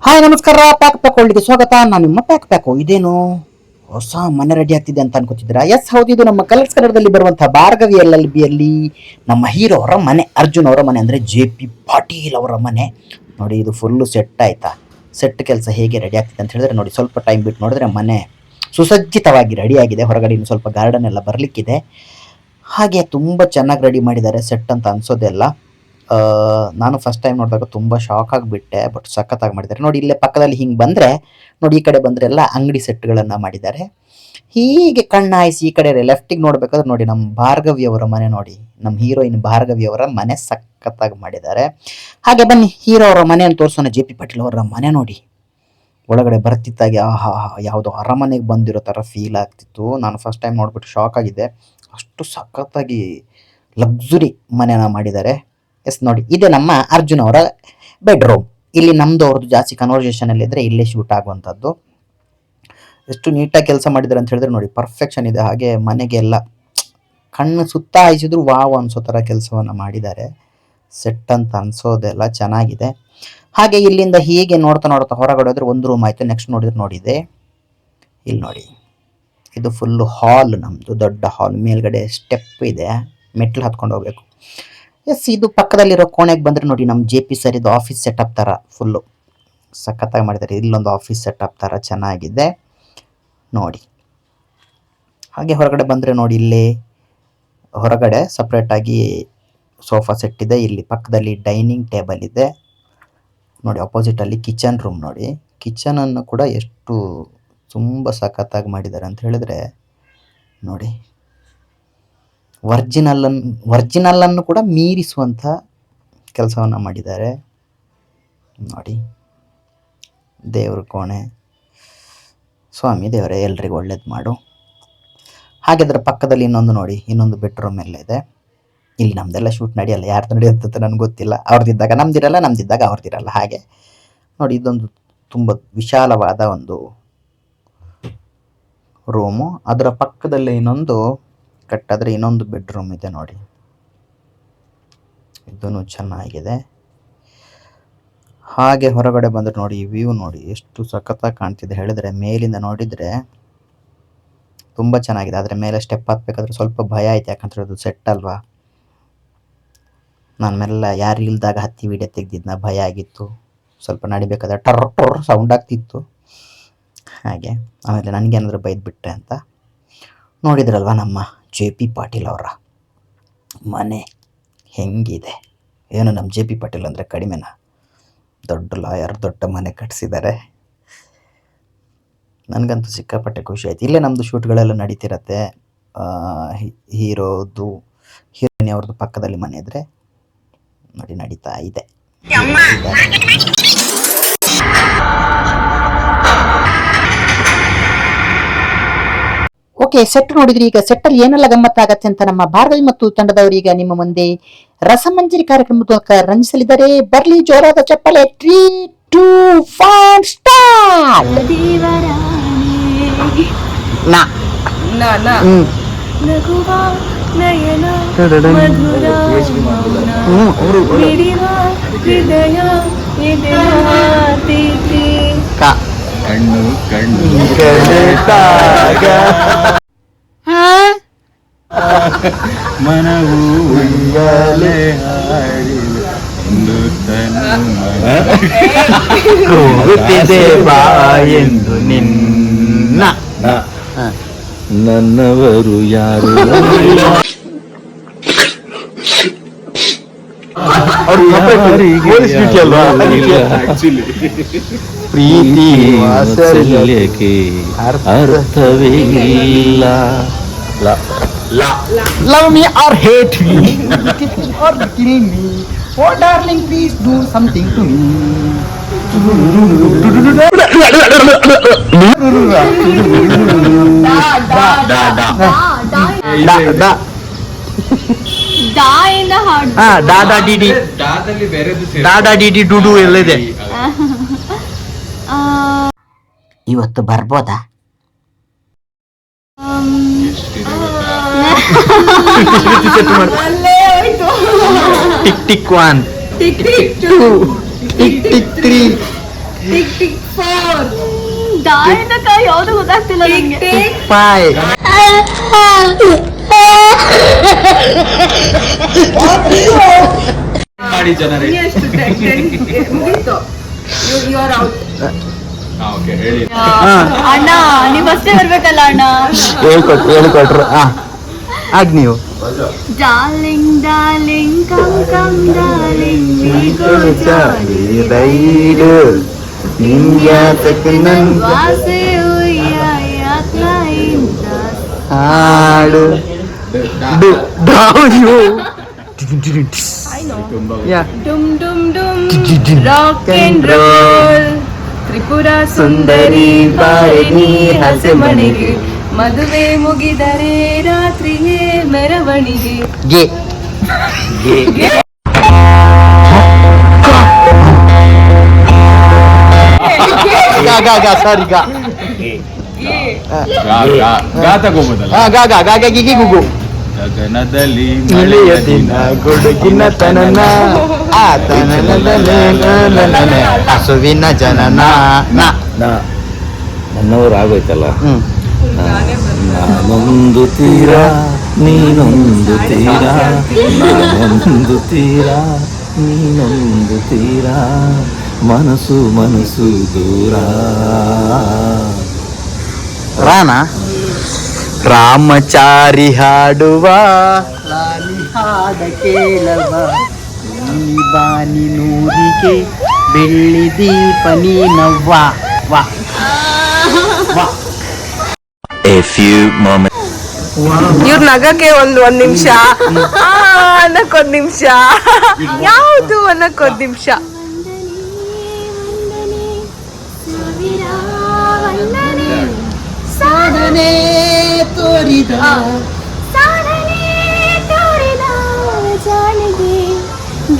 Hi ನಮಸ್ಕಾರ, pack pack ಸ್ವಾಗತ. ನಾನು ನಿಮ್ಮ ಪ್ಯಾಕ್. ಇದೇನು ಹೊಸ ಮನೆ ರೆಡಿ ಆಗ್ತಿದೆ ಅಂತ ಅನ್ಕೋತಿದ್ದೀರಾ? ಎಸ್ ಹೌದು, ಇದು ನಮ್ಮ ಕಲರ್ಸ್ ಕನ್ನಡದಲ್ಲಿ ಬರುವಂತಹ ಭಾರ್ಗವಿ LLBಯಲ್ಲಿ ನಮ್ಮ ಹೀರೋ ಅವರ ಮನೆ, ಅರ್ಜುನ್ ಅವರ ಮನೆ, ಅಂದರೆ JP ಪಾಟೀಲ್ ಅವರ ಮನೆ. ನೋಡಿ, ಇದು ಫುಲ್ಲು ಸೆಟ್ ಆಯ್ತಾ. ಸೆಟ್ ಕೆಲಸ ಹೇಗೆ ರೆಡಿ ಆಗ್ತಿದೆ ಅಂತ ಹೇಳಿದ್ರೆ ನೋಡಿ, ಸ್ವಲ್ಪ ಟೈಮ್ ಬಿಟ್ಟು ನೋಡಿದ್ರೆ ಮನೆ ಸುಸಜ್ಜಿತವಾಗಿ ರೆಡಿಯಾಗಿದೆ. ಹೊರಗಡೆ ಇನ್ನು ಸ್ವಲ್ಪ ಗಾರ್ಡನ್ ಎಲ್ಲ ಬರಲಿಕ್ಕಿದೆ. ಹಾಗೆ ತುಂಬ ಚೆನ್ನಾಗಿ ರೆಡಿ ಮಾಡಿದ್ದಾರೆ. ಸೆಟ್ ಅಂತ ಅನ್ಸೋದೆಲ್ಲ. ನಾನು ಫಸ್ಟ್ ಟೈಮ್ ನೋಡಿದಾಗ ತುಂಬ ಶಾಕ್ ಆಗಿಬಿಟ್ಟೆ. ಬಟ್ ಸಖತ್ತಾಗಿ ಮಾಡಿದ್ದಾರೆ. ನೋಡಿ, ಇಲ್ಲೇ ಪಕ್ಕದಲ್ಲಿ ಹಿಂಗೆ ಬಂದರೆ ನೋಡಿ, ಈ ಕಡೆ ಬಂದರೆ ಎಲ್ಲ ಅಂಗಡಿ ಸೆಟ್ಗಳನ್ನು ಮಾಡಿದ್ದಾರೆ. ಹೀಗೆ ಕಣ್ಣಾಯಿಸಿ ಈ ಕಡೆ ಲೆಫ್ಟಿಗೆ ನೋಡಬೇಕಾದ್ರೆ ನೋಡಿ, ನಮ್ಮ ಭಾರ್ಗವಿ ಅವರ ಮನೆ ನೋಡಿ, ನಮ್ಮ ಹೀರೋಯಿನ್ ಭಾರ್ಗವಿ ಅವರ ಮನೆ ಸಖತ್ತಾಗಿ ಮಾಡಿದ್ದಾರೆ. ಹಾಗೆ ಬನ್ನಿ ಹೀರೋ ಅವರ ಮನೆಯನ್ನು ತೋರಿಸೋಣ. JP ಪಾಟೀಲ್ ಅವರ ಮನೆ ನೋಡಿ, ಒಳಗಡೆ ಬರ್ತಿತ್ತಾಗೆ ಆಹಾ, ಯಾವುದೋ ಅರಮನೆಗೆ ಬಂದಿರೋ ಥರ ಫೀಲ್ ಆಗ್ತಿತ್ತು. ನಾನು ಫಸ್ಟ್ ಟೈಮ್ ನೋಡ್ಬಿಟ್ಟು ಶಾಕ್ ಆಗಿದೆ. ಅಷ್ಟು ಸಖತ್ತಾಗಿ ಲಕ್ಸುರಿ ಮನೆನ ಮಾಡಿದ್ದಾರೆ. ಎಸ್ ನೋಡಿ, ಇದೆ ನಮ್ಮ ಅರ್ಜುನ್ ಅವರ ಬೆಡ್ರೂಮ್. ಇಲ್ಲಿ ನಮ್ಮದು ಅವ್ರದ್ದು ಜಾಸ್ತಿ ಕನ್ವರ್ಸೇಷನಲ್ಲಿದ್ದರೆ ಇಲ್ಲೇ ಶೂಟ್ ಆಗುವಂಥದ್ದು. ಎಷ್ಟು ನೀಟಾಗಿ ಕೆಲಸ ಮಾಡಿದ್ದಾರೆ ಅಂತ ಹೇಳಿದ್ರೆ ನೋಡಿ, ಪರ್ಫೆಕ್ಷನ್ ಇದೆ. ಹಾಗೆ ಮನೆಗೆಲ್ಲ ಕಣ್ಣು ಸುತ್ತ ಹಾಯಿಸಿದ್ರು ವಾವ್ ಅನ್ಸೋ ಥರ ಕೆಲಸವನ್ನು ಮಾಡಿದ್ದಾರೆ. ಸೆಟ್ ಅಂತ ಅನ್ಸೋದೆಲ್ಲ ಚೆನ್ನಾಗಿದೆ. ಹಾಗೆ ಇಲ್ಲಿಂದ ಹೀಗೆ ನೋಡ್ತಾ ನೋಡ್ತಾ ಹೊರಗಡೆ ಹೋದ್ರೆ ಒಂದು ರೂಮ್ ಆಯಿತು. ನೆಕ್ಸ್ಟ್ ನೋಡಿದ್ರೆ ನೋಡಿದೆ, ಇಲ್ಲಿ ನೋಡಿ, ಇದು ಫುಲ್ಲು ಹಾಲ್, ನಮ್ಮದು ದೊಡ್ಡ ಹಾಲ್. ಮೇಲ್ಗಡೆ ಸ್ಟೆಪ್ ಇದೆ, ಮೆಟ್ಲು ಹತ್ಕೊಂಡು ಹೋಗ್ಬೇಕು. ಎಸ್, ಇದು ಪಕ್ಕದಲ್ಲಿರೋ ಕೋಣೆಗೆ ಬಂದರೆ ನೋಡಿ, ನಮ್ಮ JP ಸರ್ ಇದು ಆಫೀಸ್ ಸೆಟಪ್ ಥರ ಫುಲ್ಲು ಸಖತ್ತಾಗಿ ಮಾಡಿದ್ದಾರೆ. ಇಲ್ಲೊಂದು ಆಫೀಸ್ ಸೆಟಪ್ ಥರ ಚೆನ್ನಾಗಿದೆ ನೋಡಿ. ಹಾಗೆ ಹೊರಗಡೆ ಬಂದರೆ ನೋಡಿ, ಇಲ್ಲಿ ಹೊರಗಡೆ ಸಪ್ರೇಟಾಗಿ ಸೋಫಾ ಸೆಟ್ ಇದೆ. ಇಲ್ಲಿ ಪಕ್ಕದಲ್ಲಿ ಡೈನಿಂಗ್ ಟೇಬಲ್ ಇದೆ ನೋಡಿ. ಅಪೋಸಿಟಲ್ಲಿ ಕಿಚನ್ ರೂಮ್ ನೋಡಿ. ಕಿಚನನ್ನು ಕೂಡ ಎಷ್ಟು ತುಂಬ ಸಖತ್ತಾಗಿ ಮಾಡಿದ್ದಾರೆ ಅಂತ ಹೇಳಿದ್ರೆ ನೋಡಿ, ವರ್ಜಿನಲ್ಲನ್ನು ಕೂಡ ಮೀರಿಸುವಂಥ ಕೆಲಸವನ್ನು ಮಾಡಿದ್ದಾರೆ ನೋಡಿ. ದೇವ್ರ ಕೋಣೆ, ಸ್ವಾಮಿ ದೇವರೇ ಎಲ್ರಿಗೂ ಒಳ್ಳೇದು ಮಾಡು. ಹಾಗೆ ಅದರ ಪಕ್ಕದಲ್ಲಿ ಇನ್ನೊಂದು ನೋಡಿ, ಇನ್ನೊಂದು ಬೆಡ್ರೂಮ್ ಎಲ್ಲ ಇದೆ. ಇಲ್ಲಿ ನಮ್ಮದೆಲ್ಲ ಶೂಟ್ ನಡೆಯಲ್ಲ, ಯಾರ್ದು ನಡೆಯುತ್ತೆ ನನಗೆ ಗೊತ್ತಿಲ್ಲ. ಅವ್ರದ್ದಿದ್ದಾಗ ನಮ್ದಿರಲ್ಲ, ನಮ್ದಿದ್ದಾಗ ಅವ್ರದ್ದಿರಲ್ಲ. ಹಾಗೆ ನೋಡಿ, ಇದೊಂದು ತುಂಬ ವಿಶಾಲವಾದ ಒಂದು ರೂಮು. ಅದರ ಪಕ್ಕದಲ್ಲಿ ಇನ್ನೊಂದು ಕಟ್ಟಾದರೆ ಇನ್ನೊಂದು ಬೆಡ್ರೂಮ್ ಇದೆ ನೋಡಿ. ಇದೂ ಚೆನ್ನಾಗಿದೆ. ಹಾಗೆ ಹೊರಗಡೆ ಬಂದರೆ ನೋಡಿ, ವ್ಯೂ ನೋಡಿ ಎಷ್ಟು ಸಖತ್ತಾಗಿ ಕಾಣ್ತಿದೆ ಹೇಳಿದ್ರೆ. ಮೇಲಿಂದ ನೋಡಿದರೆ ತುಂಬ ಚೆನ್ನಾಗಿದೆ. ಆದರೆ ಮೇಲೆ ಸ್ಟೆಪ್ ಹತ್ಬೇಕಾದ್ರೆ ಸ್ವಲ್ಪ ಭಯ ಆಯ್ತು, ಯಾಕಂದ್ರೆ ಅದು ಸೆಟ್ ಅಲ್ವಾ. ನಾನು ಮೆಲ್ಲ ಯಾರು ಇಲ್ದಾಗ ಹತ್ತಿ ವಿಡಿಯೋ ತೆಗೆದಿದ್ನ, ಭಯ ಆಗಿತ್ತು. ಸ್ವಲ್ಪ ನಡಿಬೇಕಾದ್ರೆ ಟರ್ ಸೌಂಡ್ ಆಗ್ತಿತ್ತು. ಹಾಗೆ ಆಮೇಲೆ ನನಗೇನಾದರೂ ಬೈದ್ಬಿಟ್ಟೆ ಅಂತ. ನೋಡಿದ್ರಲ್ವ ನಮ್ಮ JP ಪಾಟೀಲ್ ಅವರ ಮನೆ ಹೆಂಗಿದೆ. ಏನು ನಮ್ಮ JP ಪಾಟೀಲ್ ಅಂದರೆ ಕಡಿಮೆನಾ? ದೊಡ್ಡ ಲಾಯರ್, ದೊಡ್ಡ ಮನೆ ಕಟ್ಟಿಸಿದ್ದಾರೆ. ನನಗಂತೂ ಸಿಕ್ಕಾಪಟ್ಟೆ ಖುಷಿ ಆಯ್ತು. ಇಲ್ಲೇ ನಮ್ಮದು ಶೂಟ್ಗಳೆಲ್ಲ ನಡೀತಿರತ್ತೆ. ಹೀರೋದು, ಹೀರೋಯಿನ್ ಅವ್ರದ್ದು ಪಕ್ಕದಲ್ಲಿ ಮನೆ ಇದ್ದರೆ ನೋಡಿ ನಡೀತಾ ಇದೆ. ಓಕೆ, ಸೆಟ್ ನೋಡಿದ್ರಿ. ಈಗ ಸೆಟ್ಟಲ್ಲಿ ಏನೆಲ್ಲ ಗಮ್ಮತ್ತಾಗತ್ತೆ ಅಂತ ನಮ್ಮ ಭಾರ್ಗವಿ ಮತ್ತು ತಂಡದವರೀಗ ನಿಮ್ಮ ಮುಂದೆ ರಸಮಂಜರಿ ಕಾರ್ಯಕ್ರಮದ ಮೂಲಕ ರಂಜಿಸಲಿದ್ದಾರೆ. ಬರ್ಲಿ ಜೋರಾದ ಚಪ್ಪಲೆ. 3, 2, 1 ಸ್ಟಾರ್ಟ್. ಕಣ್ಣು ಕಣ್ಣು ಮನವು ಉಯ್ಯಾಲೆ ಹೋಗುತ್ತಿದೆ ಬಾ ಎಂದು ನಿನ್ನ ನನ್ನವರು ಯಾರು? ಪ್ರೀತಿ ವಾತ್ಸಲ್ಯಕ್ಕೆ ಅರ್ಥವೇ ಇಲ್ಲ. Love me or hate me, or kill me. Oh darling, please do something to me. ದಾದಾ ಡಿಡಿ, ದಾದಾ ಡಿಡಿ ಡುಡು ಎಲ್ಲ ಇದೆ. ಇವತ್ತು ಬರ್ಬೋದಾ? Tick tick 1, tick tick 2, tick tick 3, tick ದಾಳಿನಕ ಯಾವ್ದು ಗೊತ್ತಾಗ್ತಿಲ್ಲ ನನಗೆ. ಬಾಯ್ ಮಾಡಿ ಜನರೇ. ಓಕೆ ಹೇಳಿ. ಅಣ್ಣ ನೀವ್ ಅಷ್ಟೇ ಬರ್ಬೇಕಲ್ಲ ಅಣ್ಣ. ಹೇಳ್ಕೊಟ್ರು ಆಗ ನೀವು darling darling come come darling ವಾಸೆ ಉಯ್ಯಾತ್ಲಾಯಿಂದ ಹಾಡು ಡುಮ್ ಡುಮ್ ಡುಮ್ rock and roll Tripura Sundari ಬಾರಿಣಿ ಹಸೆ ಮಣಿಗೆ ಮದುವೆ ಮುಗಿದರೆ ರಾತ್ರಿಯೇ ಮೆರವಣಿಗೆ. ಗೆ ಸಾರಿ ಗಾ ತಗೋಬೋದಲ್ಲ. ಗಾಗ ಗಿಗಿ ಗುಗು ಗಗನದಲ್ಲಿ ಮಳೆಯ ದಿನ ಗುಡುಗಿನ ತನನ ಆ ತನನ ಹಸುವಿನ ಜನನ ನನ್ನವರು ಆಗೋಯ್ತಲ್ಲ. ಹ್ಮ್ ನಾನೊಂದು ತೀರ ನೀನೊಂದು ತೀರ, ನಾನೊಂದು ತೀರ ನೀನೊಂದು ತೀರ, ಮನಸ್ಸು ಮನಸ್ಸು ದೂರ. ರಾನ ರಾಮಚಾರಿ ಹಾಡುವ ಲಾಲಿ ಹಾಡ ಕೇಳವ ಈ ಬಾನಿ ನೂರಿಗೆ ಬೆಳ್ಳಿ ದೀಪ ನೀನವ್ವ ವಾ ವಾ. A few moments. ಇವ್ರ ನಗಕ್ಕೆ ಒಂದ್ ನಿಮಿಷ ಅನ್ನಕ್ಕೊಂದ್ ನಿಮಿಷ ಯಾವ್ದು ಅನ್ನಕ್ಕೊಂದ್ ನಿಮಿಷ. ಸಾಧನೆ ತೋರಿದ ಜಾಣಿಗೆ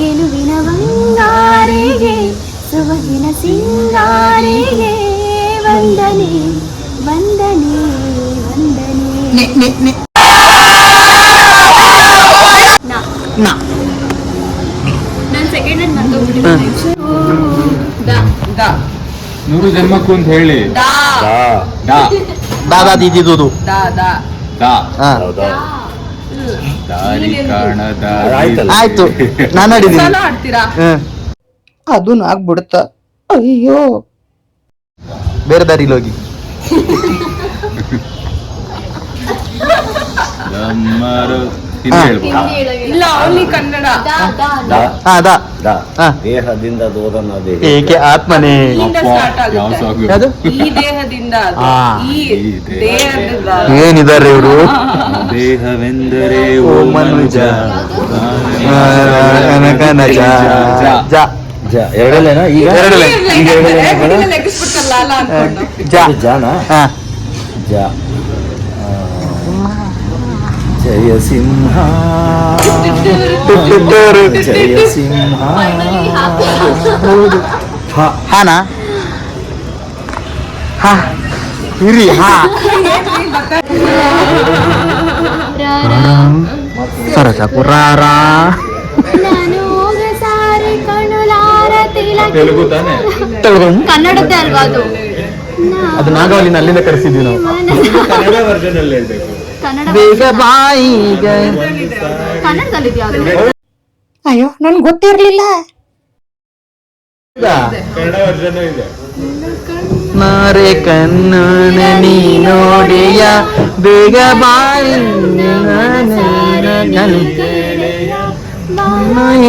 ಗೆಲುವಿನ ಬಂಗಾರಿಗೆ ಸೊಬಗಿನ ಸಿಂಗಾರಿಗೆ ವಂದನೆ ವಂದನೆ ವಂದನೆ. ನಾನು ಸೆಕೆಂಡ್ ಹ್ಯಾಂಡ್ ಮರ್ತೋಗ್ಬಿಟ್ಟಿದ್ದೆ. ನೂರು ಜನ್ಮಕ್ಕೂ ಅಂತ ಹೇಳಿ. ದಾದಾ ದಿದಿದುದು ದಾರಿ ಕಾಣದ ಆಯ್ತು ನಾನು ಆಡಿದ್ದೀನಿ. ಆಡ್ತೀರಾ? ಅದು ಆಗ್ಬಿಡುತ್ತ. ಅಯ್ಯೋ ಬೇರೆ ದಾರಿಲಿ ಹೋಗಿ. ಇಲ್ಲ ಓನ್ಲಿ ಕನ್ನಡ. ದೇಹದಿಂದ ದೂರನ ಏಕೆ ಆತ್ಮನೇ ಯಾವುದು? ಈ ದೇಹದಿಂದ ಅದು. ಆ. ಈ ದೇಹದಿಂದ ಏನಿದ್ದಾರೆ ಇವರು? ದೇಹವೆಂದರೆ ಓ ಮನುಜ ಕನಕನಜ ಜ ಎರಡಲೇನಾ ಈಗ? ಎರಡಲೇ. ನೆಗೆಸ್ಬಿಟ್ಟಲ್ಲ ಅಲ್ಲ ಅನ್ಕೊಂಡು. ಜ ಜಾನ ಹಾ ಜ ಜಯ ಸಿಂಹ ಜಯ ಸಿಂಹ. ಹಾನ ಹಾ ಇರಿ ಹಾ ಸರಸ ಕುರಾರ ತೆಲುಗು ತಾನೆ? ಕನ್ನಡದ್ದೇ ಅಲ್ವಾ ಅದು? ಅದು ನಾಗವಲ್ಲಿನ ಅಲ್ಲಿಂದ ಕರೆಸಿದ್ವಿ ನಾವು. ಕನ್ನಡ ವರ್ಷನ್ ಅಲ್ಲಿ ಹೇಳ್ಬೇಕು. ಕನ್ನಡ ಬೇಗ ಬಾಯಿಗ ಕನ್ನಡದಲ್ಲಿದ್ಯಾ ಅದು? ಅಯ್ಯೋ ನನ್ಗೆ ಗೊತ್ತಿರ್ಲಿಲ್ಲ. ಕನ್ನಡ ವರ್ಷನ್ ಇದೆ. ಮಾರೆ ಕಣ್ಣನ ನೀ ನೋಡೆಯ ಬೇಗ ಬಾಯಿ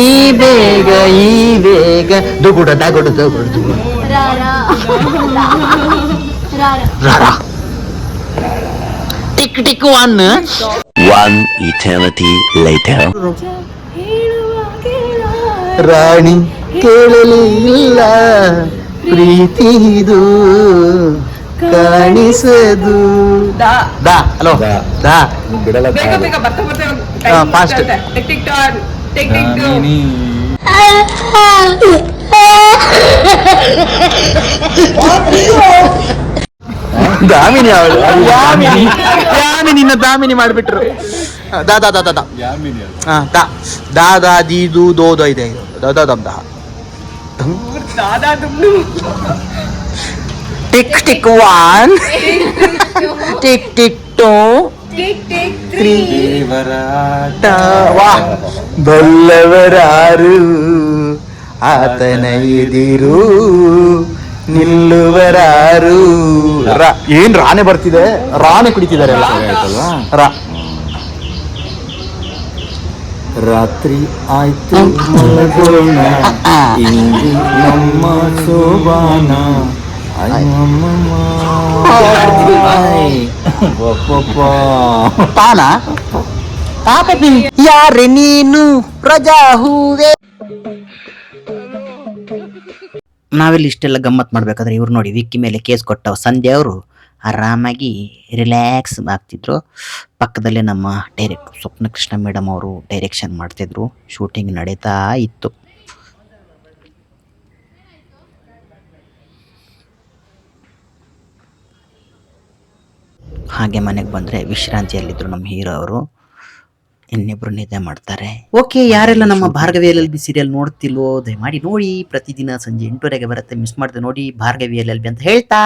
ಈ ಬೇಗ ಈ ಬೇಗ ದುಗುಡ ದಗುಡು ದಗುಡು ದುಗುಡು tick tick one eternity later. ರಾಣಿ ಕೇಳಲಿಲ್ಲ ಪ್ರೀತಿದು ಕಾಣಿಸದು. ದಾ ಹಲೋ ದಾ ಬಿಡಲ್ಲ ಬೇಗ ಬೇಗ ಬರ್ತಾ ಹಾ, fast. ಟಿಕ್ ಟಿಕ್ ಟಾನ್ ಟಿಕ್ ಟಿಕ್ ಟು. ದಾಮಿನಿ ಅವಳು ಯಾಮಿನಿ ಯಾಮಿನಿನ ದಾಮಿನಿ ಮಾಡಿಬಿಟ್ರು. ದಾ ದಾ ದಾ ದಾ ದಾ ಯಾಮಿನಿ ಅಲ್ಲ. ಹಾ ದಾ ದಾ ದಾ ದೀದು ದೋ ದೋ ಇದೆ ದಾ ದಾ ದಮ್ ದಾ ದಾದಾ ದುಮ್ನು tick tick one, tick tick two, ದೇವರಾಟ ವಾ ಬಲ್ಲವರಾರು ಆತನ ಎದಿರು ನಿಲ್ಲುವರಾರು. ಏನ್ ರಾನೆ ಬರ್ತಿದೆ, ರಾನೆ ಕುಡಿತಿದ್ದಾರೆ ಎಲ್ಲ. ಆಯ್ತಲ್ವಾ? ರಾ ರಾತ್ರಿ ಆಯ್ತು ಮಲಗೋಣ, ಇಂದು ನಮ್ಮ ಸೋಬಾನ. ತಾನ ಯಾರೆ ನೀನು ಪ್ರಜಾ ಹೂವೆ. ನಾವೆಲ್ಲಿ ಇಷ್ಟೆಲ್ಲ ಗಮ್ಮತ್ ಮಾಡ್ಬೇಕಾದ್ರೆ ಇವ್ರು ನೋಡಿ ವಿಕ್ಕಿ ಮೇಲೆ ಕೇಸ್ ಕೊಟ್ಟ ಸಂಧ್ಯಾ ಅವರು ಆರಾಮಾಗಿ ರಿಲ್ಯಾಕ್ಸ್ ಆಗ್ತಿದ್ರು. ಪಕ್ಕದಲ್ಲೇ ನಮ್ಮ ಡೈರೆಕ್ಟರ್ ಸ್ವಪ್ನ ಕೃಷ್ಣ ಮೇಡಮ್ ಅವರು ಡೈರೆಕ್ಷನ್ ಮಾಡ್ತಿದ್ರು. ಶೂಟಿಂಗ್ ನಡೀತಾ ಇತ್ತು. ಹಾಗೆ ಮನೆಗೆ ಬಂದರೆ ವಿಶ್ರಾಂತಿಯಲ್ಲಿದ್ದರು ನಮ್ಮ ಹೀರೋ ಅವರು. ಇನ್ನಿಬ್ರು ನಿದ್ದೆ ಮಾಡ್ತಾರೆ. ಓಕೆ, ಯಾರೆಲ್ಲ ನಮ್ಮ ಭಾರ್ಗವಿ LLB ಸೀರಿಯಲ್ ನೋಡ್ತಿಲ್ವೋ ದಯಮಾಡಿ ನೋಡಿ. ಪ್ರತಿದಿನ ಸಂಜೆ 8:30ಗೆ ಬರುತ್ತೆ. ಮಿಸ್ ಮಾಡದೆ ನೋಡಿ ಭಾರ್ಗವಿ LLB ಅಂತ ಹೇಳ್ತಾ